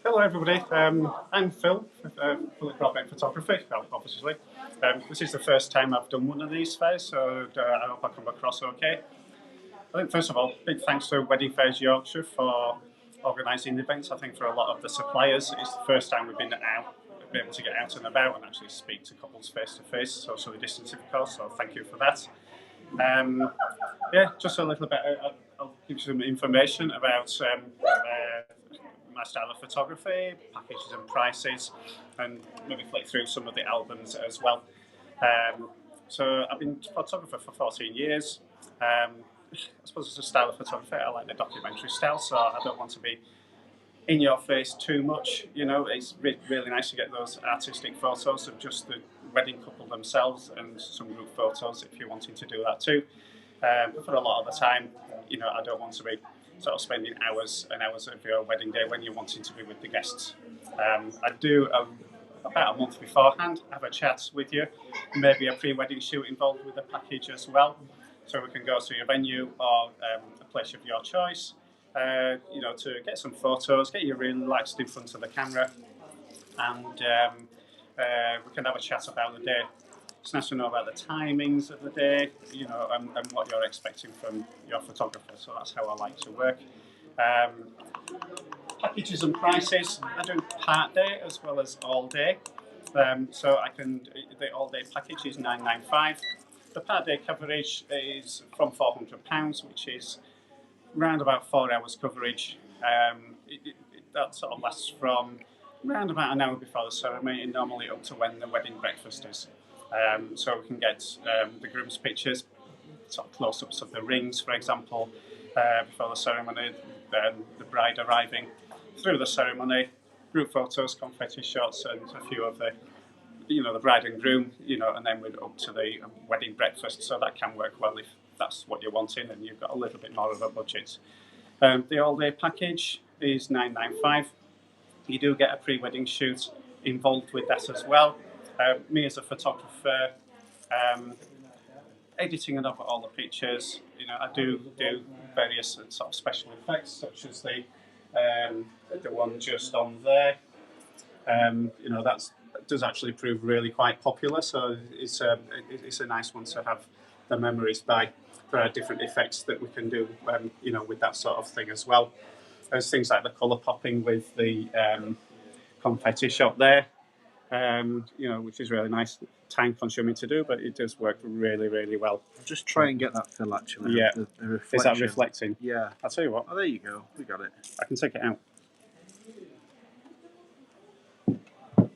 Hello, everybody. I'm Phil, Phil at Broadbent Photography, obviously. This is the first time I've done one of these fairs, so I hope I come across okay. I think, first of all, big thanks to Fayres Yorkshire for organising the events. I think for a lot of the suppliers, it's the first time we've been able to get out and about and actually speak to couples face to face, socially distancing, of course, so thank you for that. Yeah, just a little bit, I'll give you some information about my style of photography, packages and prices, and maybe flick through some of the albums as well. So I've been a photographer for 14 years. I suppose it's a style of photography. I like the documentary style, so I don't want to be in your face too much. You know, it's really nice to get those artistic photos of just the wedding couple themselves and some group photos if you're wanting to do that too. But for a lot of the time, you know, I don't want to be sort of spending hours and hours of your wedding day when you're wanting to be with the guests. I do about a month beforehand have a chat with you, maybe a pre-wedding shoot involved with the package as well, so we can go to your venue or a place of your choice. You know, to get some photos, get you relaxed in front of the camera, and we can have a chat about the day. It's nice to know about the timings of the day, you know, and what you're expecting from your photographer. So that's how I like to work. Packages and prices. I do part day as well as all day. So I can the all day package is £995. The part day coverage is from £400, which is round about 4 hours coverage. That sort of lasts from round about an hour before the ceremony and normally up to when the wedding breakfast is. So we can get the groom's pictures, sort of close-ups of the rings, for example, before the ceremony, then the bride arriving, through the ceremony, group photos, confetti shots, and a few of the, you know, the bride and groom, you know, and then we're up to the wedding breakfast. So that can work well if that's what you're wanting and you've got a little bit more of a budget. The all-day package is £995. You do get a pre-wedding shoot involved with that as well. Me as a photographer, editing and over all the pictures. You know, I do various sort of special effects, such as the one just on there. You know, that does actually prove really quite popular. So it's a nice one to have the memories by. There are different effects that we can do, you know, with that sort of thing as well. There's things like the colour popping with the confetti shot there. You know, which is really nice, time consuming to do, but it does work really, really well. I'll just try and get that fill actually. Yeah. The Is that reflecting? Yeah. I'll tell you what. Oh, there you go. We got it. I can take it out.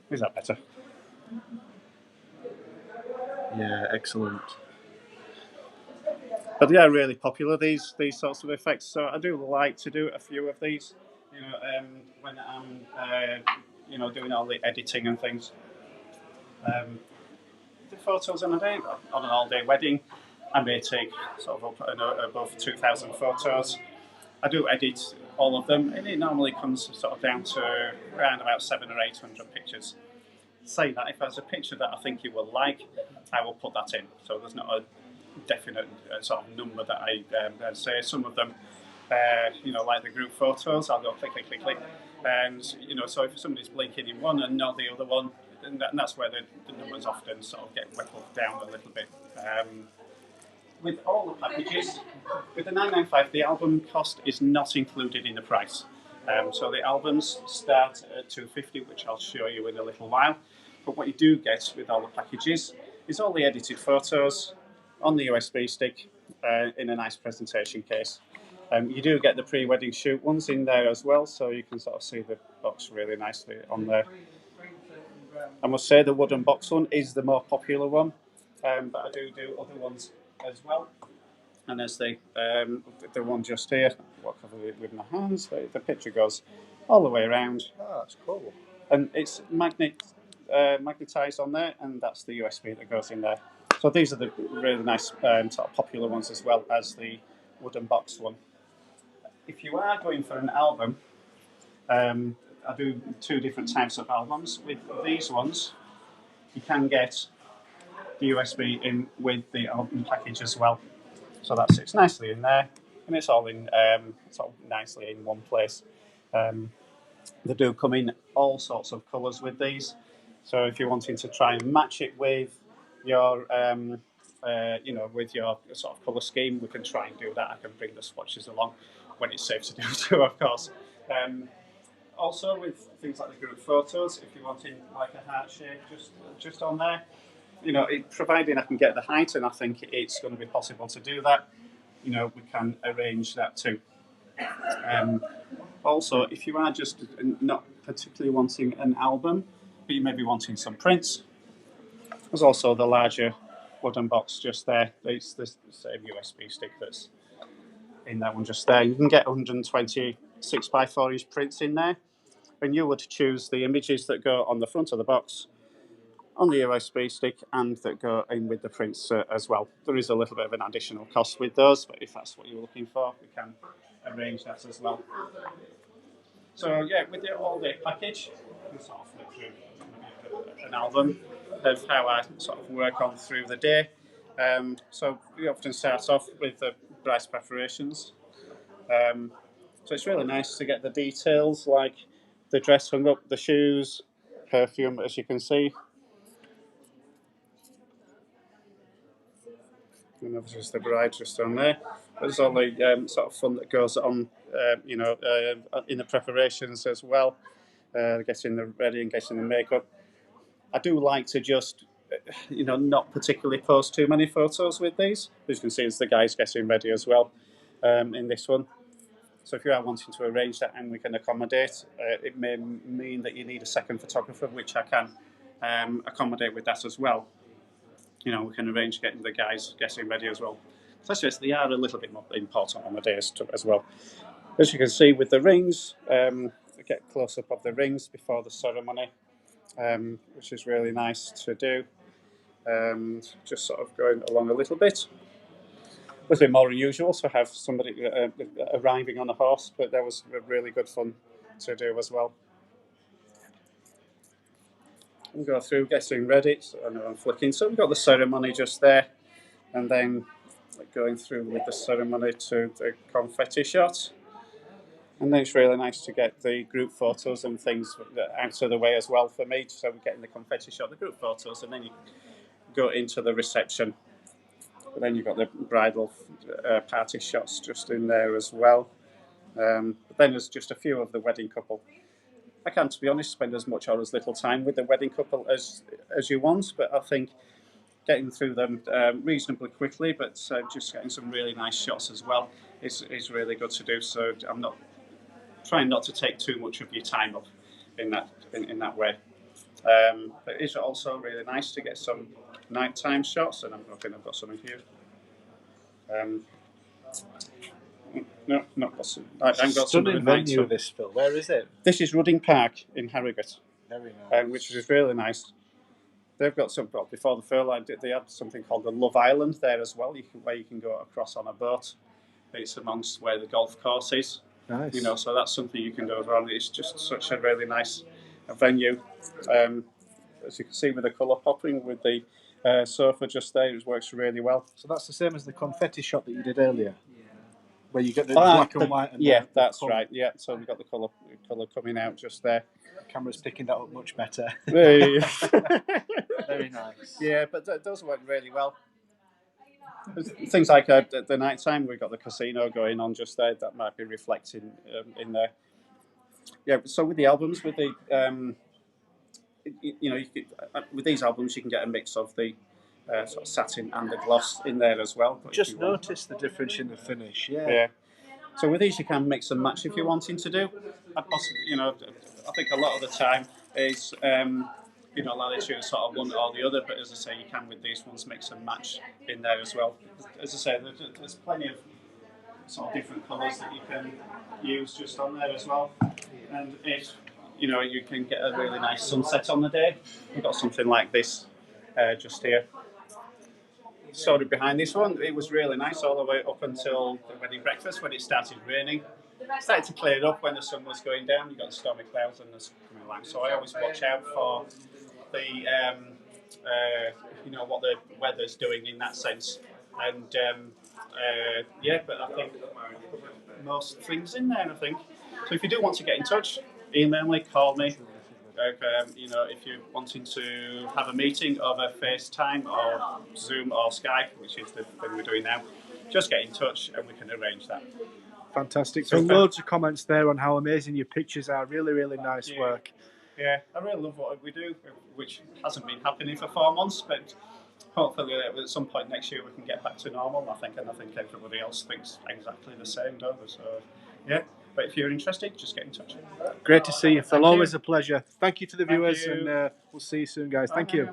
Is that better? Yeah, excellent. But yeah, really popular, these sorts of effects. So I do like to do a few of these, you know, when I'm you know, doing all the editing and things. The photos on a day, on an all-day wedding, I may take sort of up above 2,000 photos. I do edit all of them, and it normally comes sort of down to around about 700 or 800 pictures. Saying that, if there's a picture that I think you will like, I will put that in. So there's not a definite sort of number that I say. Some of them, you know, like the group photos, I'll go click, click, click, click. And, you know, so if somebody's blinking in one and not the other one, and that's where the numbers often sort of get whittled down a little bit. With all the packages, with the £995, the album cost is not included in the price. So the albums start at £250, which I'll show you in a little while. But what you do get with all the packages is all the edited photos on the USB stick in a nice presentation case. You do get the pre-wedding shoot ones in there as well, so you can sort of see the box really nicely on there. I must say the wooden box one is the more popular one, but I do other ones as well. And there's the one just here, what cover it with my hands, the picture goes all the way around. Oh, that's cool. And it's magnetised on there, and that's the USB that goes in there. So these are the really nice sort of popular ones as well as the wooden box one. If you are going for an album, I do two different types of albums. With these ones, you can get the USB in with the album package as well. So that sits nicely in there, and it's all in sort of nicely in one place. They do come in all sorts of colours with these. So if you're wanting to try and match it with your, with your sort of colour scheme, we can try and do that. I can bring the swatches along when it's safe to do so, of course. Also with things like the group photos, if you're wanting like a heart shape just on there, providing I can get the height, and I think it's going to be possible to do that, we can arrange that too. Also, if you are just not particularly wanting an album, but you may be wanting some prints, there's also the larger wooden box just there. It's the same USB stick that's in that one just there. You can get 120 6x4 inch prints in there, and you would choose the images that go on the front of the box, on the USB stick, and that go in with the prints as well. There is a little bit of an additional cost with those, but if that's what you're looking for, we can arrange that as well. So yeah, with the all-day package, you can sort of flip through an album of how I sort of work on through the day. So we often start off with the bride's preparations. So it's really nice to get the details like the dress hung up, the shoes, perfume, as you can see. And obviously the bride just on there. There's all the sort of fun that goes on, in the preparations as well. Getting the ready and getting the makeup. I do like to just, not particularly post too many photos with these. As you can see, it's the guys getting ready as well in this one. So if you are wanting to arrange that and we can accommodate, it may mean that you need a second photographer, which I can accommodate with that as well. We can arrange getting the guys getting ready as well. So they are a little bit more important on the days as well. As you can see with the rings, get a close-up of the rings before the ceremony, which is really nice to do. Just sort of going along a little bit. A little bit more unusual to have somebody arriving on a horse, but that was really good fun to do as well. And go through getting ready. So I know I'm flicking. So we've got the ceremony just there, and then going through with the ceremony to the confetti shot. And then it's really nice to get the group photos and things out of the way as well for me. So we're getting the confetti shot, the group photos, and then you go into the reception. But then you've got the bridal party shots just in there as well. But then there's just a few of the wedding couple. I can, to be honest, spend as much or as little time with the wedding couple as you want, but I think getting through them reasonably quickly, but just getting some really nice shots as well is really good to do. So I'm not trying not to take too much of your time up in that way. But it's also really nice to get some nighttime shots, and I'm hoping I've got some in here. No, not got some. I haven't got some. Stunning venue, this, Phil. Where is it? This is Rudding Park in Harrogate. Very nice. Which is really nice. They've got some, before the furlough, they had something called the Love Island there as well, where you can go across on a boat. It's amongst where the golf course is. Nice. So that's something you can do as well. It's just such a really nice venue. As you can see with the colour popping, with the sofa just there, it works really well. So that's the same as the confetti shot that you did earlier? Where you get the black and white. And yeah, that's right. Yeah, so we've got the colour coming out just there. The camera's picking that up much better. Very nice. Yeah, but those work really well. Things like the night time, we've got the casino going on just there. That might be reflecting in there. Yeah, so with the albums, with the with these albums, you can get a mix of the sort of satin and the gloss in there as well. Just notice the difference in the finish. Yeah. So with these, you can mix and match if you're wanting to do. I think a lot of the time is allow you to choose sort of one or the other. But as I say, you can with these ones mix and match in there as well. As I say, there's plenty of sort of different colours that you can use just on there as well. And if you can get a really nice sunset on the day, we've got something like this just here. Story behind this one, it was really nice all the way up until the wedding breakfast when it started raining. It started to clear up when the sun was going down. You got the stormy clouds and the sun coming along. So I always watch out for the what the weather's doing in that sense. And but I think most things in there. I think So if you do want to get in touch, email me, call me. If you're wanting to have a meeting over FaceTime or Zoom or Skype, which is the thing we're doing now, just get in touch and we can arrange that. Fantastic. So Super. loads of comments there on how amazing your pictures are. Really, really nice work. Yeah, I really love what we do, which hasn't been happening for 4 months, but hopefully at some point next year we can get back to normal. I think everybody else thinks exactly the same, don't they? So, yeah. But if you're interested, just get in touch. Great to see you, Phil. Thank Always you. a pleasure. Thank you to the Thank viewers, you. and we'll see you soon, guys. Thank you.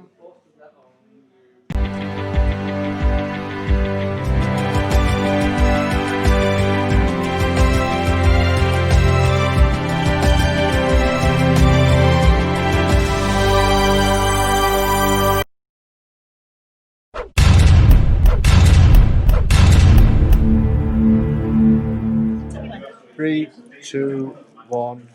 Three, two, one.